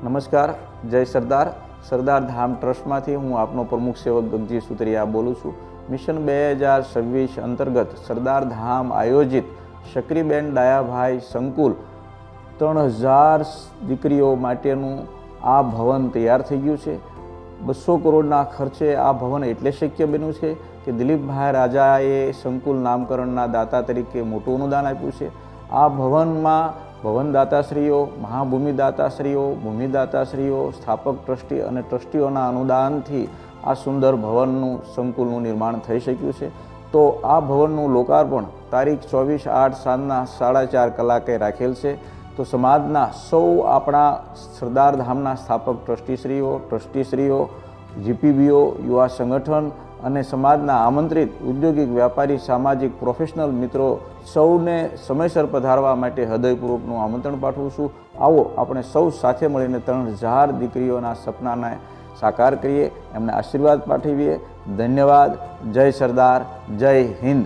નમસ્કાર, જય સરદાર. સરદાર ધામ ટ્રસ્ટમાંથી હું આપનો પ્રમુખ સેવક ગગજી સુતરિયા બોલું છું. મિશન 2026 અંતર્ગત સરદાર ધામ આયોજિત શકરીબેન ડાયાભાઈ સંકુલ 3000 દીકરીઓ માટેનું આ ભવન તૈયાર થઈ ગયું છે. 200 કરોડના ખર્ચે આ ભવન એટલે શક્ય બન્યું છે કે દિલીપભાઈ રાજાએ સંકુલ નામકરણના દાતા તરીકે મોટું અનુદાન આપ્યું છે. આ ભવનમાં ભવનદાતાશ્રીઓ, મહાભૂમિદાતાશ્રીઓ, ભૂમિદાતાશ્રીઓ, સ્થાપક ટ્રસ્ટી અને ટ્રસ્ટીઓના અનુદાનથી આ સુંદર ભવનનું સંકુલનું નિર્માણ થઈ શક્યું છે. તો આ ભવનનું લોકાર્પણ તારીખ 24/8 સાંજના 4:30 કલાકે રાખેલ છે. તો સમાજના સૌ આપણા સરદાર ધામના સ્થાપક ટ્રસ્ટીશ્રીઓ, જીપીબીઓ, યુવા સંગઠન અને સમાજના આમંત્રિત ઔદ્યોગિક, વ્યાપારી, સામાજિક, પ્રોફેશનલ મિત્રો સૌને સમયસર પધારવા માટે હૃદયપૂર્વકનું આમંત્રણ પાઠવું છું. આવો આપણે સૌ સાથે મળીને 3000 દીકરીઓના સપનાને સાકાર કરીએ, એમને આશીર્વાદ પાઠવીએ. ધન્યવાદ. જય સરદાર, જય હિન્દ.